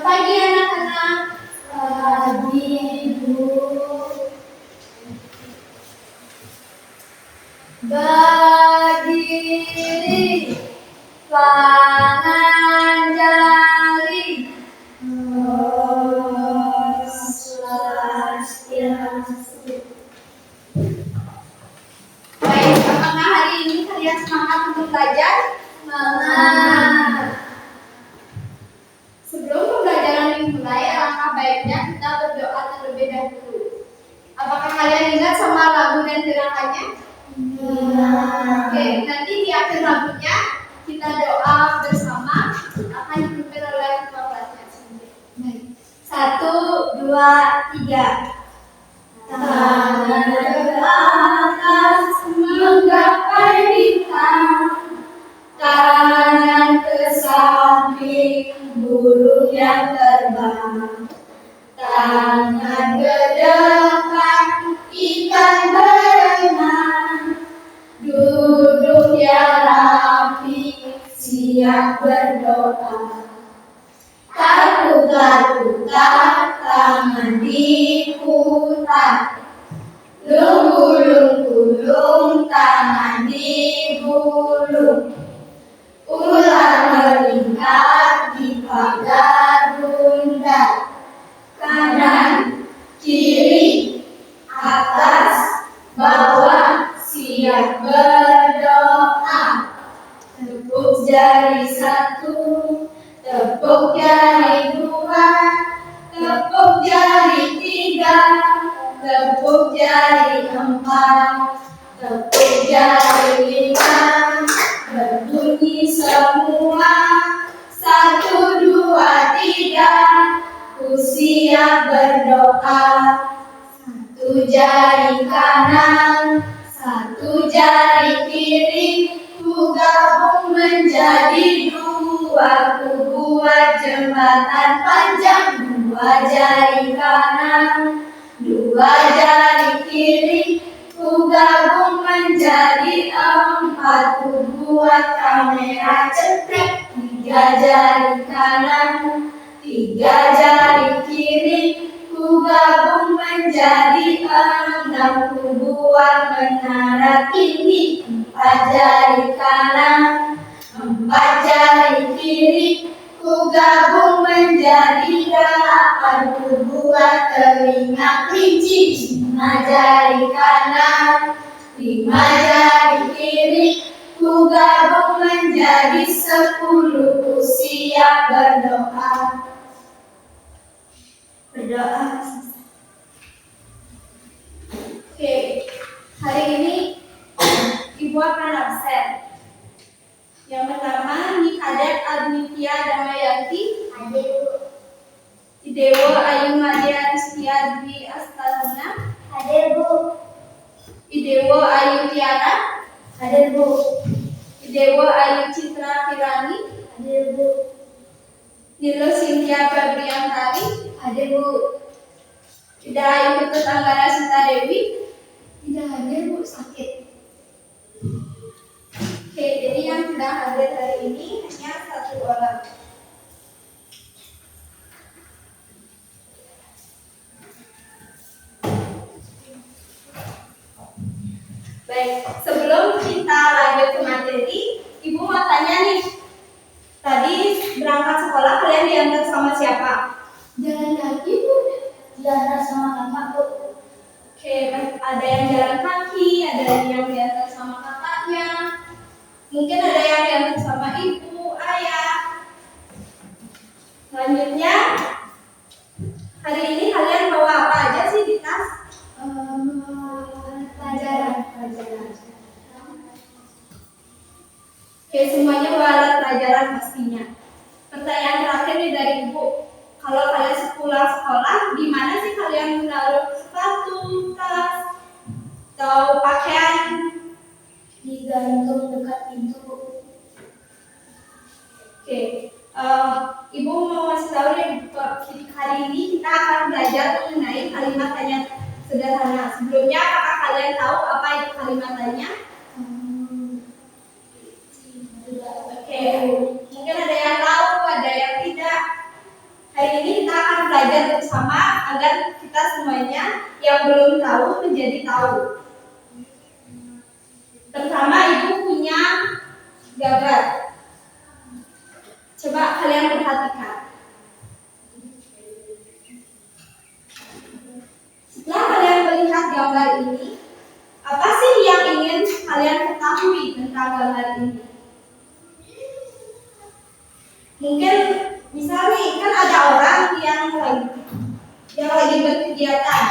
pagi anak-anak. Pagi, Bu. Berdiri, tangan jari. Om Swastiastu. Baik, apakah hari ini kalian semangat untuk belajar? Semangat. Sebelum pembelajaran dimulai, alangkah baiknya kita berdoa terlebih dahulu. Apakah kalian ingat sama lagu dan gerakannya? Oke, nanti di akhir lagunya kita doa bersama, akan dipimpin oleh ketua kelasnya sendiri. Baik. 1, 2, 3. Tangan ke atas menggapai bintang, tangan ke samping burung yang terbang, tangan ke depan ikan berenang, duduk yang rapi siap berdoa. Putar-putar tangan diputar, gulung-gulung tangan digulung, ular melingkar di pagar bundar, kanan, kiri, atas, bawah, siap berdoa. Tepuk jari 1, tepuk jari 2, tepuk jari 3, tepuk jari 4, tepuk jari 5, berbunyi semua. 1, 2, 3, ku siap berdoa. 1 jari kanan, 1 jari kiri, ku gabung menjadi 2, ku buat jembatan panjang. 2 jari kanan, 2 jari kiri, ku gabung menjadi 4, ku buat kamera cetek. 3 jari kanan, 3 jari kiri, ku gabung menjadi 6, ku buat menara tinggi. 4 jari kanan, 4 jari kiri, ku gabung menjadi 8, ku buat telinga kelinci. 5 jari kanan, 5 jari kiri, ku gabung menjadi 10, ku siap berdoa. Berdoa. Oke, hari ini Ibu akan absen. Yang pertama, Nikadet Adnitya Damayanti, Hadir, Bu. Idewo Ayu Madia Rizkia Dwi Astaluna, Hadir, Bu. Idewo Ayu Tiara, Hadir, Bu. Idewo Ayu Citra Kirani, Hadir, Bu. Nilo Cynthia Febriantari, Hadir, Bu. Ida Ayu Ketut Anggara Sita Dewi. Tidak hadir, Bu, sakit. Oke, jadi yang sudah hadir hari ini hanya 1 orang. Baik, sebelum kita lanjut ke materi, Ibu mau tanya nih. Tadi berangkat sekolah kalian diantar sama siapa? Jalan kaki, Bu. Diantar sama kakak, Bu. Oke, ada yang jalan kaki, ada yang diantar sama kakaknya. Mungkin ada yang diantar sama ibu, ayah. Selanjutnya, hari ini kalian bawa apa aja sih di tas? Pelajaran. Oke, semuanya bawa alat pelajaran pastinya. Pertanyaan terakhir nih dari Ibu. Kalau kalian pulang sekolah, di mana sih kalian menaruh sepatu, tas, atau pakaian? Digantung dekat pintu. Oke, Ibu mau kasih tahu nih, hari ini kita akan belajar mengenai kalimat tanya sederhana. Sebelumnya, apakah kalian tahu apa itu kalimat tanya? Oke, mungkin ada yang tahu, ada yang tidak. Hari belajar bersama agar kita semuanya yang belum tahu menjadi tahu. Pertama, Ibu punya gambar. Coba kalian perhatikan. Setelah kalian melihat gambar ini, apa sih yang ingin kalian ketahui tentang gambar ini? Mungkin misalnya kan ada orang yang lagi berkegiatan.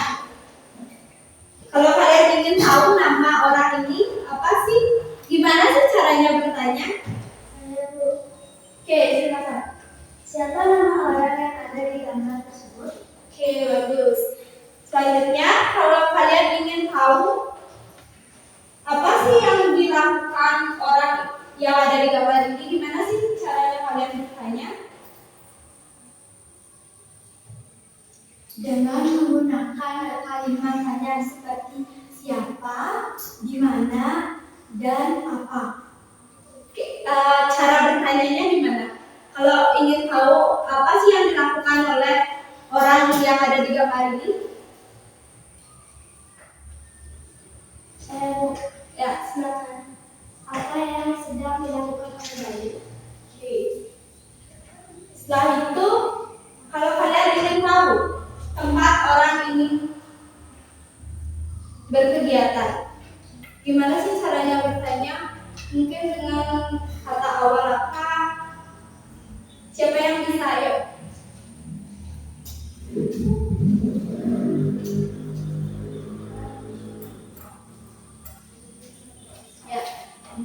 Kalau kalian ingin tahu nama orang ini, apa sih? Gimana sih caranya bertanya? Oke, silakan. Siapa nama orang yang ada di gambar tersebut? Oke, bagus. Selanjutnya, kalau kalian ingin tahu apa sih yang dilakukan orang yang ada di gambar ini, gimana sih caranya kalian bertanya? Dengan menggunakan kalimat tanya seperti siapa, di mana, dan apa. Oke, cara bertanyanya gimana? Kalau ingin tahu apa sih yang dilakukan oleh orang yang ada di gambar ini? Ya, silakan. Apa yang sedang dilakukan oleh bayi? Oke. Setelah itu, kalau kalian ingin tahu tempat orang ini berkegiatan, gimana sih caranya bertanya? Mungkin dengan kata awal apa? Siapa yang bisa? Ayo. Ya.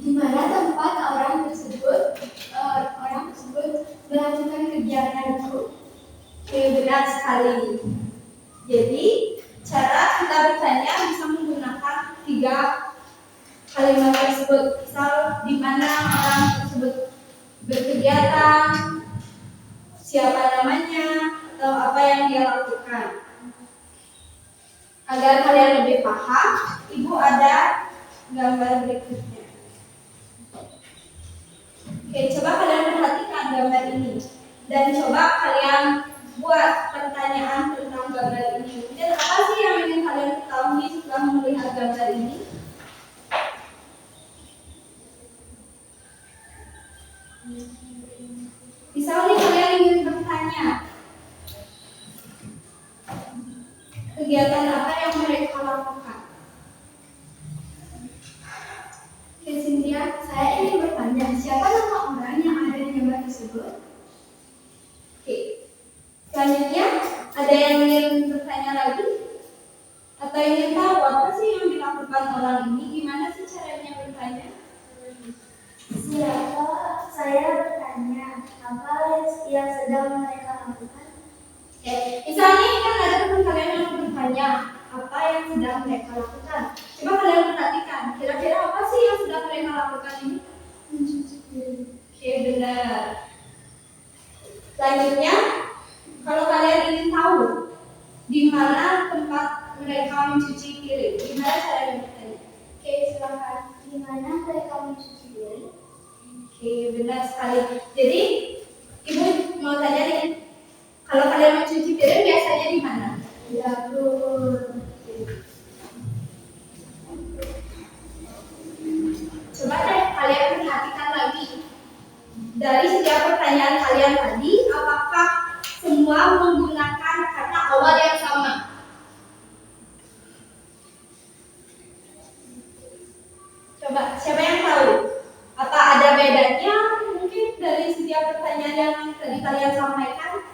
Di mana tempat orang tersebut melakukan kegiatan itu? Oke, benar sekali. Jadi, cara kita bertanya bisa menggunakan 3 kalimat tersebut. Misal, di mana orang tersebut berkegiatan, siapa namanya, atau apa yang dia lakukan. Agar kalian lebih paham, Ibu ada gambar berikutnya. Oke, coba kalian perhatikan gambar ini. Dan coba kalian buat pertanyaan tentang gambar ini. Dan apa sih yang ingin kalian ketahui setelah melihat gambar ini? Misalnya kalian ingin bertanya, kegiatan apa yang mereka lakukan? Oke, Cynthia, saya ingin bertanya, siapa nama orang yang ada di gambar tersebut? Oke. Selanjutnya, ada yang ingin bertanya lagi? Atau ingin tahu apa sih yang dilakukan orang ini? Gimana sih caranya bertanya? Siapa? Saya bertanya, apa yang sedang mereka lakukan? Oke. Misalnya kan ada teman kalian yang bertanya, apa yang sedang mereka lakukan? Coba kalian perhatikan, kira-kira apa sih yang sedang mereka lakukan ini? Mencuci piring. Oke, benar. Selanjutnya, kalau kalian ingin tahu di mana tempat mereka mencuci piring, gimana caranya bertanya? Oke, silakan. Di mana mereka mencuci piring? Oke, benar sekali. Jadi, Ibu mau tanya nih, kalau kalian mencuci piring biasanya di mana? Di dapur. Coba deh kalian perhatikan lagi. Dari setiap pertanyaan kalian tadi, apakah semua menggunakan kata awal yang sama? Coba, siapa yang tahu? Apa ada bedanya mungkin dari setiap pertanyaan yang tadi kalian sampaikan?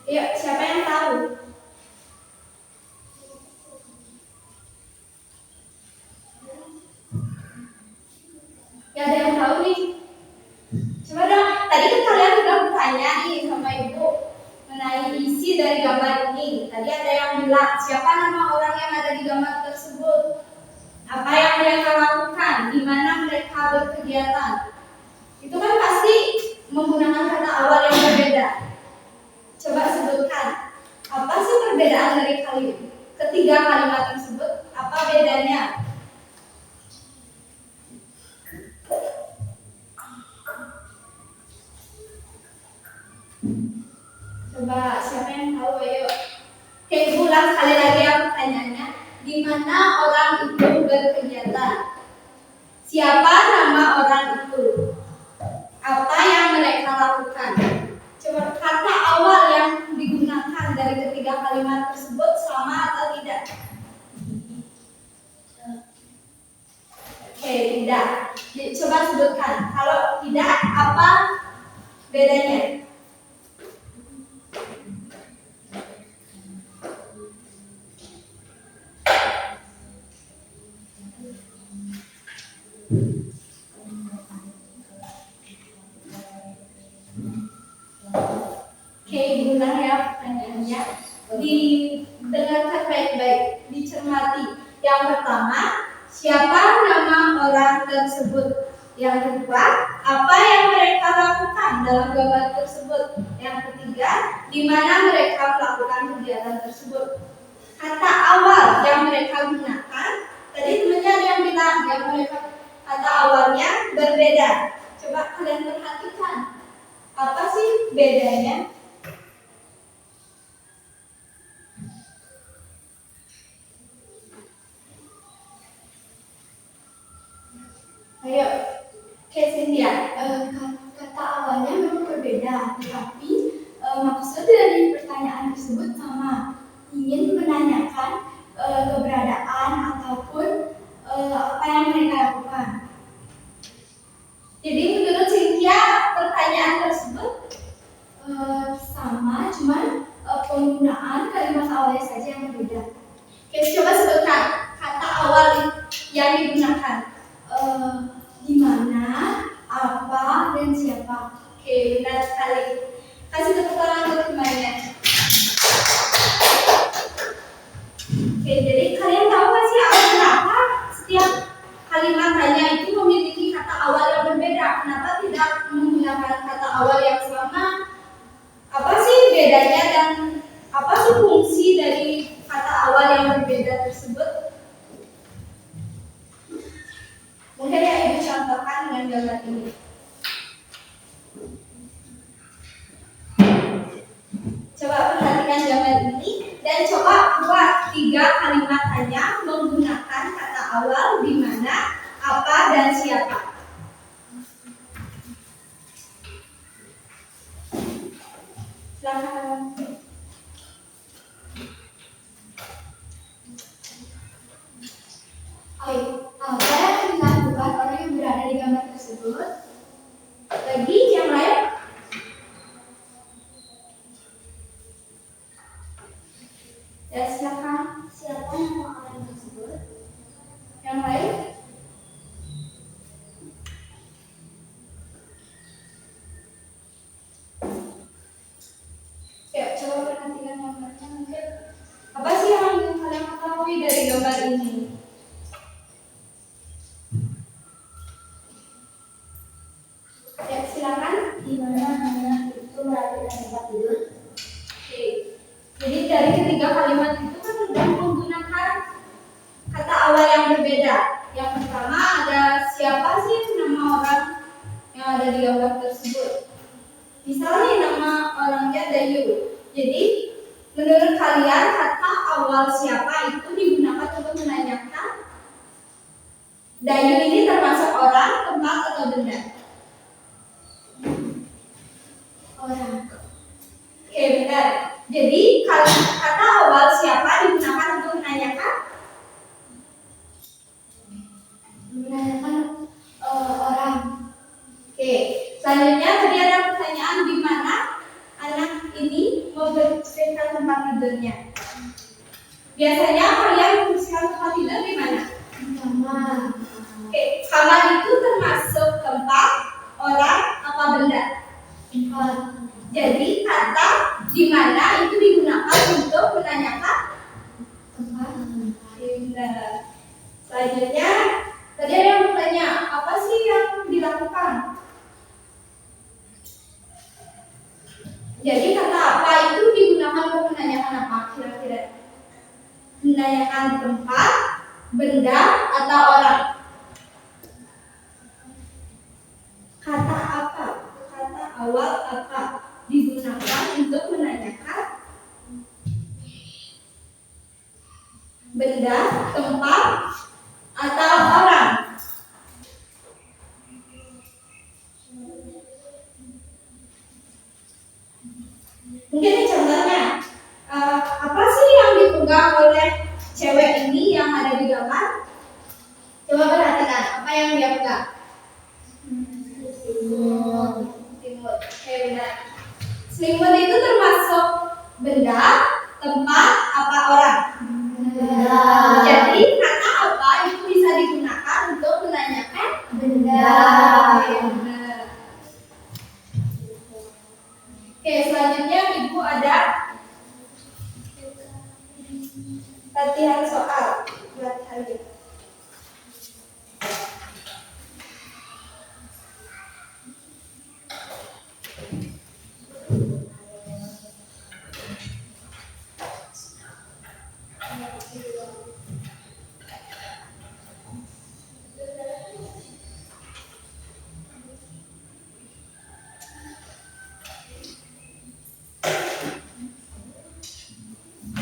Yuk, siapa yang tahu? Ya, ada yang tahu nih? Coba dong, tadi kan kalian sudah bertanya nih sama Ibu mengenai isi dari gambar ini. Tadi ada yang bilang, siapa nama orang yang ada di gambar tersebut? Apa yang mereka lakukan? Di mana mereka berkegiatan? Itu kan pasti menggunakan kata awal yang berbeda. Coba sebutkan, apa sih perbedaan dari ketiga kalimat tersebut? Apa bedanya? Coba siapa yang tahu? Ayo. Oke, ulang sekali lagi ya pertanyaannya. Di mana orang itu berkegiatan? Siapa nama orang itu? Apa yang mereka lakukan? Coba kata awal yang digunakan dari ketiga kalimat tersebut sama atau tidak? Oke, tidak. Coba sebutkan. Kalau tidak, apa bedanya? Oke, diulang ya pertanyaannya. Didengarkan baik-baik, dicermati. Yang pertama, siapa nama orang tersebut? Yang kedua, apa yang mereka lakukan dalam gambar tersebut? Yang ketiga, di mana mereka melakukan kegiatan tersebut? Kata awal yang mereka gunakan, tadi temannya ada yang bilang yang mereka kata awalnya berbeda. Coba kalian perhatikan, apa sih bedanya? Ayo, Cynthia. Kata awalnya memang berbeda, tetapi maksud dari pertanyaan tersebut sama, ingin menanyakan keberadaan ataupun apa yang mereka lakukan. Jadi menurut Cynthia pertanyaan tersebut Sama, cuman penggunaan kalimat awalnya saja yang berbeda. Oke, coba sebutkan kata awal yang digunakan. Di mana, apa, dan siapa. Oke, benar sekali. Kasih tepuk tangan untuk temannya. Oke, jadi kalian tahu nggak sih kenapa setiap kalimat tanya itu memiliki kata awal yang berbeda? Kenapa tidak menggunakan kata awal yang sama? Apa sih bedanya dan apa sih fungsi dari kata awal yang berbeda tersebut? Mungkin ya Ibu contohkan dengan gambar ini. Coba perhatikan gambar ini dan coba buat 3 kalimat tanya menggunakan kata awal di mana, apa, dan siapa. Silakan. Apa yang dilakukan orang yang berada di gambar tersebut? Lagi yang lain? Ya silakan. Siapa nama orang tersebut? Yang lain? Ya, coba perhatikan gambarnya mungkin. Apa sih yang kalian ketahui dari gambar ini? Ya, silakan. Di mana anak itu merapikan tempat tidur? Oke. Jadi dari ketiga kalimat itu kan sudah menggunakan kata awal yang berbeda. Yang pertama ada siapa sih nama orang yang ada di gambar tersebut. Misalnya nama orangnya Dayu. Jadi menurut kalian kata awal siapa itu digunakan untuk menanyakan Dayu ini termasuk orang, tempat, atau benda? Orang. Oke, benar. Jadi kata awal siapa digunakan untuk menanyakan? Menanyakan orang. Oke, selanjutnya tadi ada pertanyaan di mana anak ini membersihkan tempat tidurnya. Biasanya kalian membersihkan tempat tidur di mana? Kamar. Oke, kamar itu termasuk tempat, orang, apa benda? Tempat. Jadi kata di mana itu digunakan untuk menanyakan Tempat. benar. Selanjutnya tadi ada yang bertanya apa sih yang dilakukan? Jadi kata apa itu digunakan untuk menanyakan apa kira-kira? Menanyakan tempat, benda, atau orang? Kata apa? Kata awal apa digunakan untuk menanyakan Coba perhatikan apa yang dia pegang. Selimut. Oke, benar. Selimut itu termasuk benda, tempat, apa orang? Benda. Jadi kata apa itu bisa digunakan untuk menanyakan Benda. Oke, benar. Oke, selanjutnya ibu ada latihan soal buat hari ini.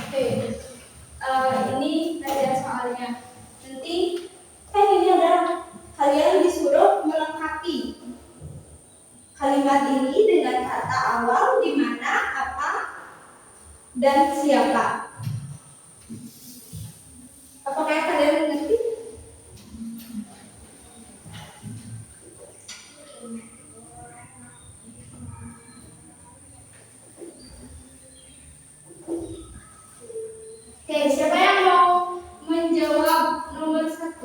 Oke, ini ada soalnya. Nanti kan ini ada kalian disuruh melengkapi kalimat ini dengan kata awal di mana, apa, dan siapa. Apakah kalian mengerti? Oke, siapa yang mau menjawab nomor 1?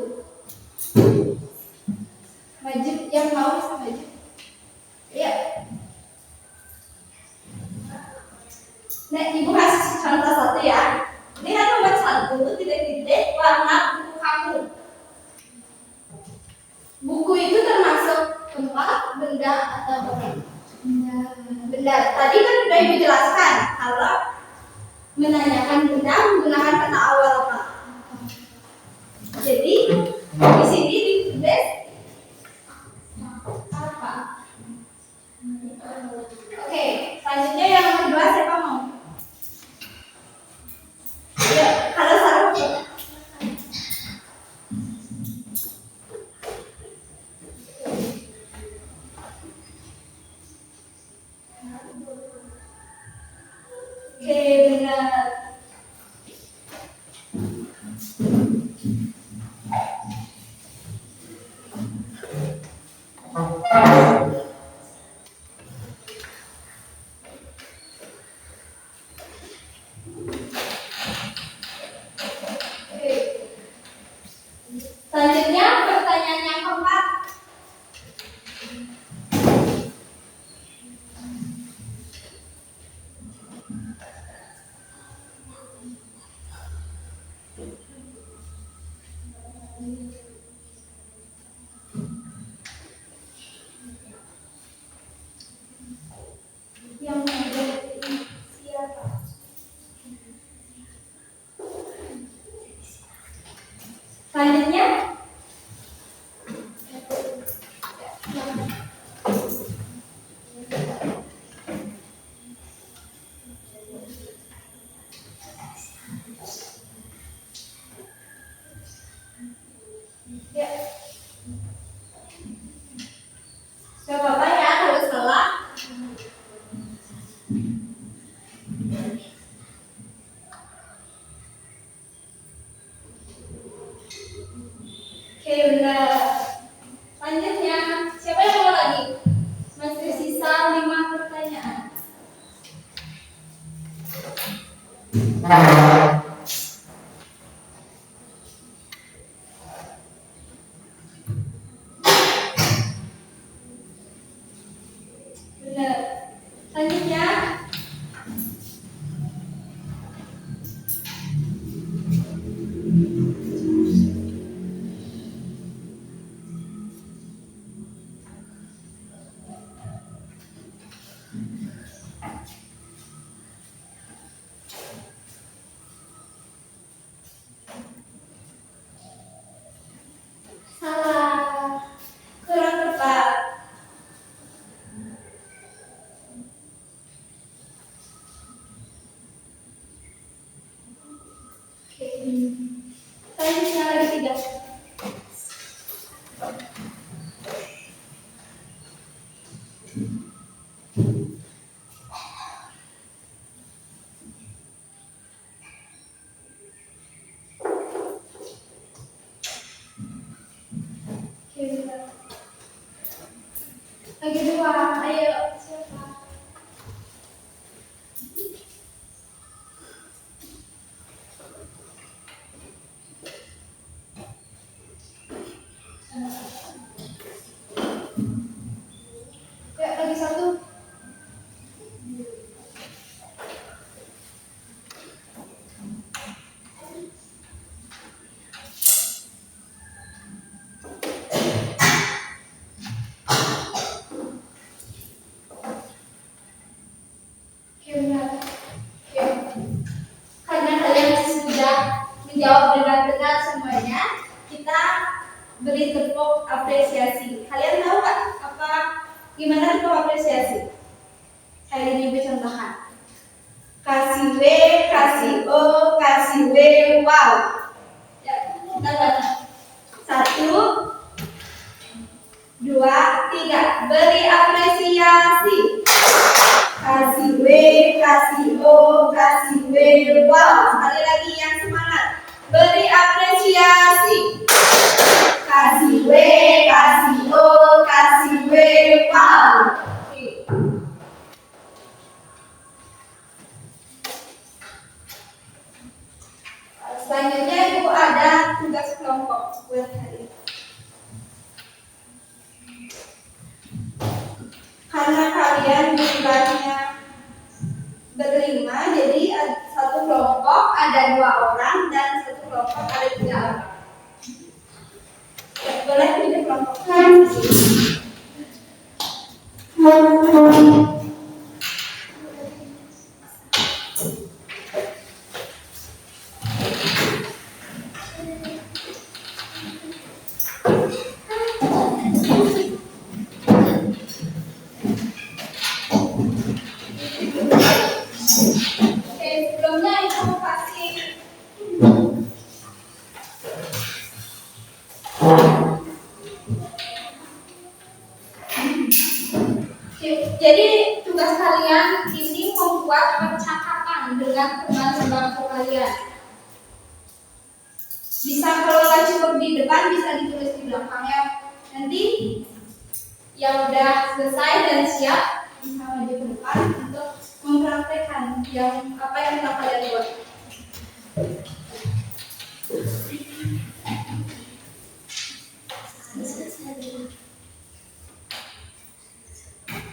Maju, yang mau bisa maju. Ya. Nah, ibu kasih contoh 1 ya. Lihat nomor 1, titik-titik warna buku kamu. Buku itu termasuk tempat, benda, atau orang? Benda. Tadi kan sudah ibu jelaskan kalau menanyakan benda menggunakan kata awal apa. Jadi di sini ditulis apa? Oke, selanjutnya yang kedua siapa mau? Ya, kalau Sarah mau. Oke, benar. Oke. Selanjutnya pertanyaan yang keempat. Yang menjadi siapa? Selanjutnya ya. Gak apa-apa ya kalau salah. Oke, benar. Selanjutnya, siapa yang mau lagi? Masih sisa 5 pertanyaan. Benar. Selanjutnya, Lagi dua, ayo siapa? Ya, lagi satu. Karena kalian sudah menjawab dengan benar semuanya, kita beri tepuk apresiasi. Kalian tahu nggak apa gimana tepuk apresiasi? Kayak ini gue contohkan. Kasih W, kasih O, kasih W, wow. Ya, kita baca. 1, 2, 3. Beri apresiasi. Kasih W, kasih O, kasih W, wow. Sekali lagi yang semangat. Beri apresiasi. Kasih W, kasih O, kasih W, wow. Selanjutnya Ibu ada tugas kelompok buat hari ini. Karena kalian jumlahnya berlima, jadi satu kelompok ada 2 orang dan satu kelompok ada 3 orang. Ya, boleh pilih kelompok. Oke, sebelumnya Ibu kasih jadi tugas kalian ini membuat percakapan dengan teman sebangku kalian. Bisa kalau nggak cukup di depan bisa ditulis di belakang ya. Nanti yang udah selesai dan siap bisa maju ke depan untuk mempraktekkan yang apa yang telah kalian buat.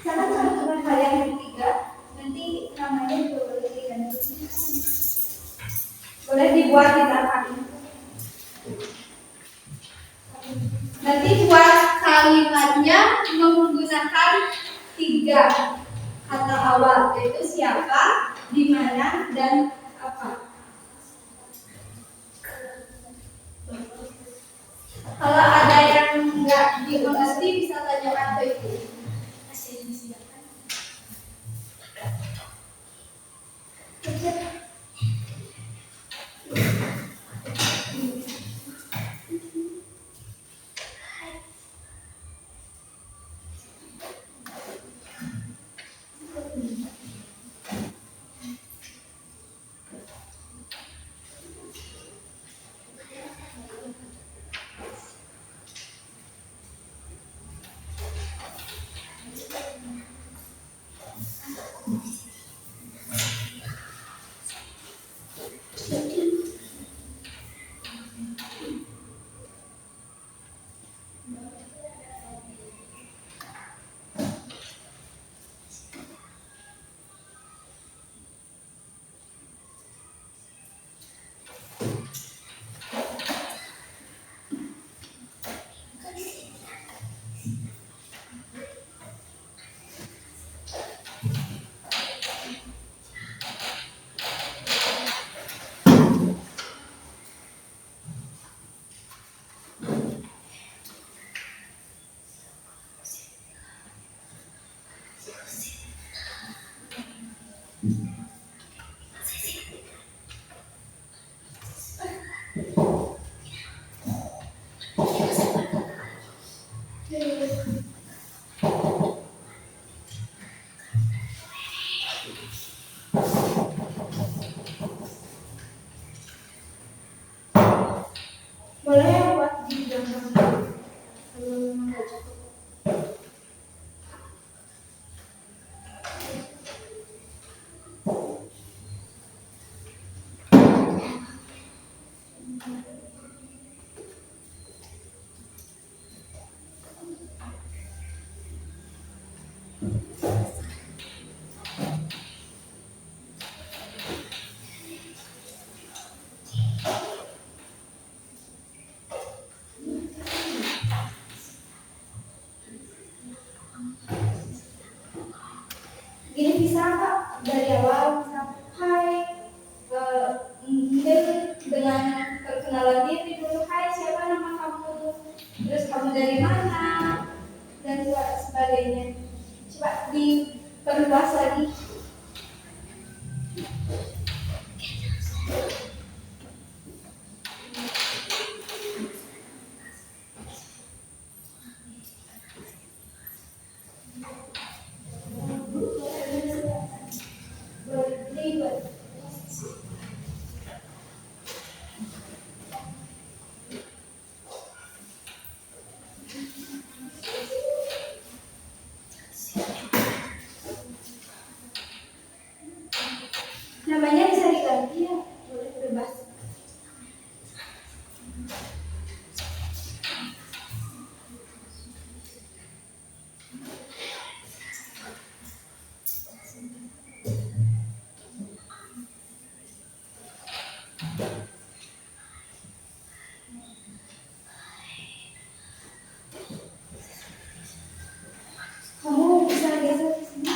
Silakan teman kalian yang ketiga, nanti namanya juga boleh diganti. Boleh dibuat di belakang. Nanti buat kalimatnya menggunakan 3 kata awal, yaitu siapa, di mana, dan apa. Kalau ada yang nggak dimengerti bisa tanyakan ke Ibu. Boleh buat di gambar. Kalau memang nggak cukup. Ini bisa Kak dari awal sampai mungkin dengan perkenalan diri dulu, hai siapa nama kamu, terus kamu dari mana dan sebagainya. Coba diperluas lagi. Namanya bisa diganti ya, boleh bebas. Kamu bisa geser ke sini.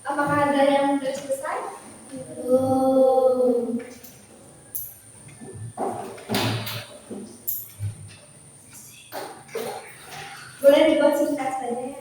Apakah ada yang sudah selesai? Belum. Boleh dibuat singkat saja ya.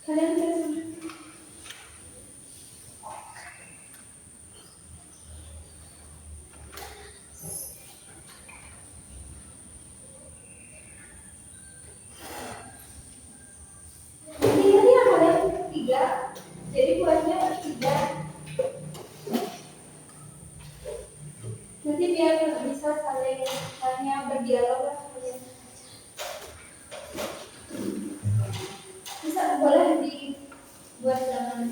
Kalian bisa ini tadi yang kalian tiga, jadi buatnya tiga. Nanti biar bisa saling tanya berdialog lah kalian. Bisa boleh dibuat dalam.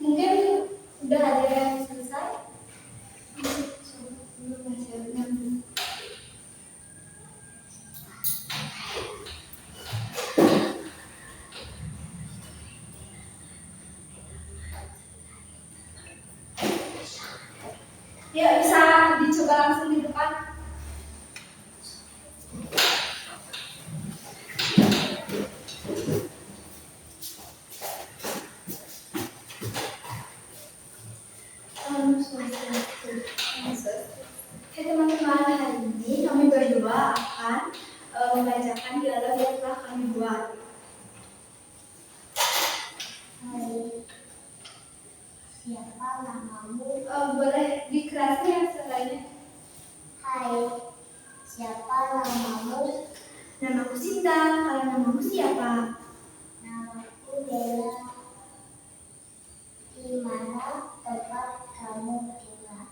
Mungkin udah ada yang selesai. Belum masih ada. Ya bisa dicoba langsung di depan. Oke teman-teman, hari ini kami berdua akan membacakan dialog yang telah kami buat. Siapa namamu? Boleh dikerasin ya suaranya. Hai, siapa namamu? Namaku Sinta, kalau namamu siapa? Namaku Bella. Di mana tempat kamu tinggal?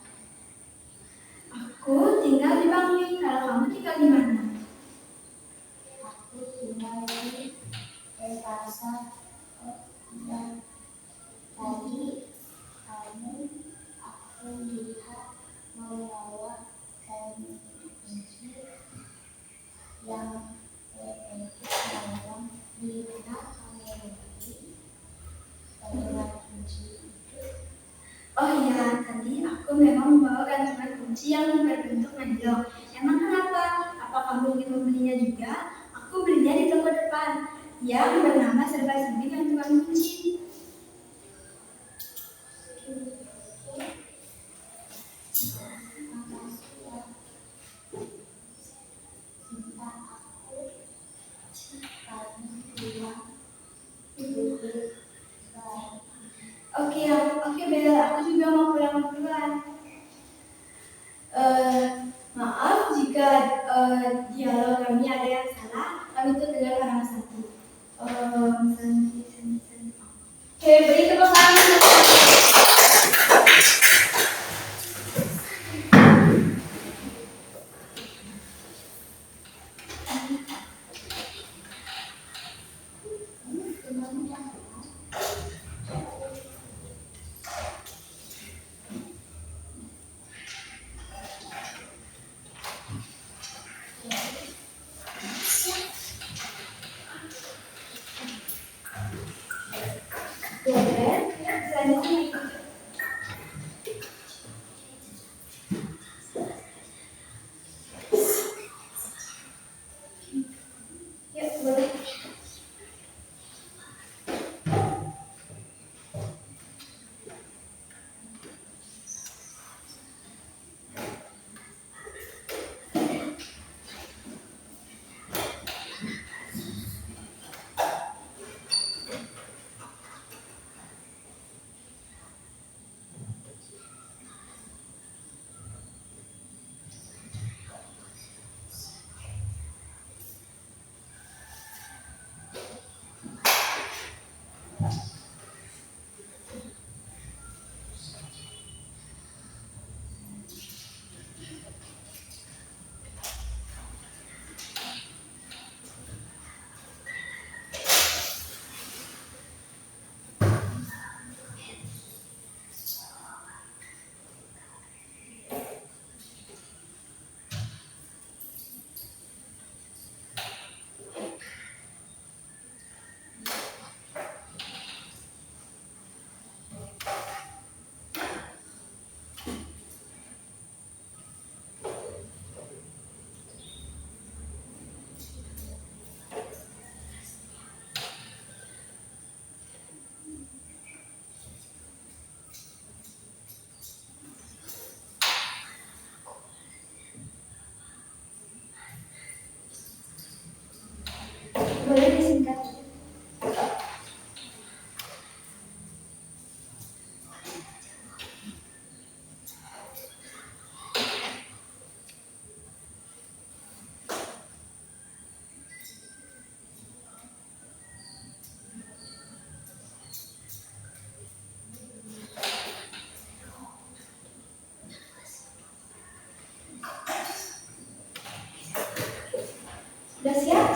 Aku tinggal di Bangli, kalau kamu tinggal di mana? Aku tinggal di Denpasar. Dan tadi aku lihat membawa kunci yang dalam. Di mana kamu beli gantungan kunci itu? Oh iya, tadi aku memang membawa gantungan kunci yang berbentuk mendong. Emang kenapa? Apa kamu ingin membelinya juga? Aku belinya di toko depan yang bernama Serba Serbi Gantungan Kunci. Makasih ya. Cinta aku tadi bilang lebih baik. Oke Bella, aku juga mau pulang duluan. Maaf jika dialog kami ada yang salah, kami terdengar karena satu. Oke, beri tepuk tangan. Boleh, selanjutnya. Yuk, boleh. Boleh disingkat. Sudah siap?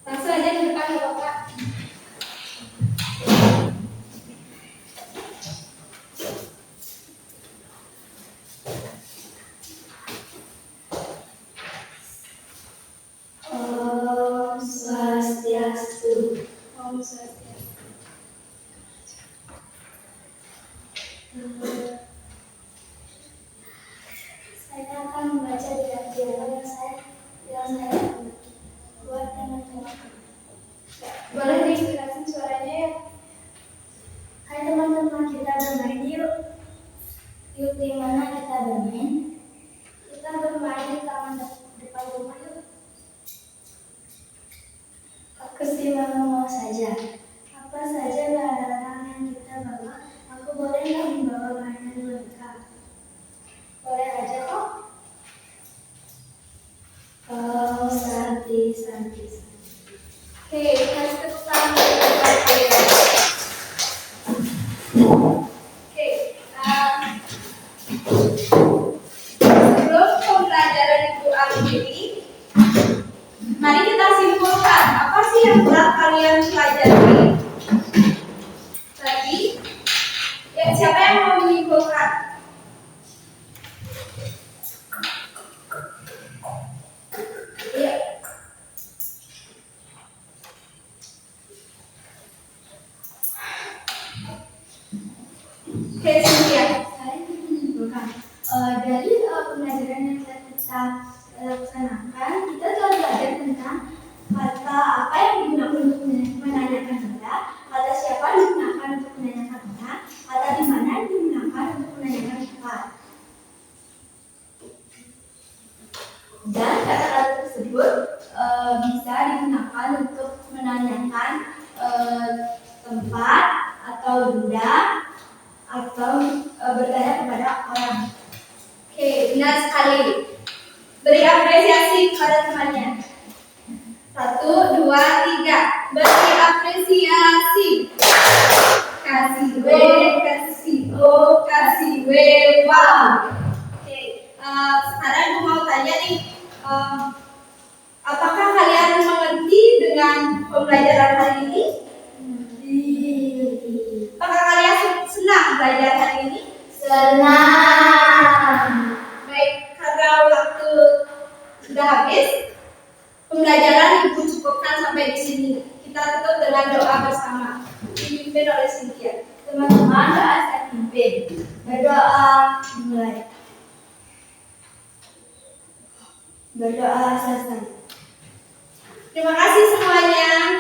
Langsung aja ke depan ya, Bapak. Om Swastiastu. Om Swastiastu. Saya akan membaca dialog yang saya buat teman-teman. Boleh dikerasin suaranya ya. Hai teman-teman, kita bermain yuk. Yuk, di mana kita bermain? Kita bermain di taman dekat kalian pelajari tadi? Ya, siapa yang mau menyimpulkan? Ya. Oke, Cynthia. Saya ingin menyimpulkan dari pembelajaran yang kita laksanakan, kita telah belajar tentang kata apa yang digunakan untuk menanyakan benda, kata siapa digunakan untuk menanyakan orang, kata di mana digunakan untuk menanyakan tempat. Dan kata-kata tersebut bisa digunakan untuk menanyakan tempat atau benda atau bertanya kepada orang. Oke, benar sekali. Beri apresiasi kepada temannya. 1, 2, 3. Beri apresiasi. Kasih W, kasih O, kasih W. Wow. Oke, sekarang aku mau tanya nih, apakah kalian mengerti dengan pembelajaran hari ini? Apakah kalian senang belajar hari ini? Senang. Baik, karena waktu sudah habis, pembelajaran Ibu cukupkan sampai di sini. Kita tutup dengan doa bersama, dipimpin oleh Cynthia. Teman-teman, doa saya pimpin. Berdoa mulai. Berdoa selesai. Terima kasih semuanya.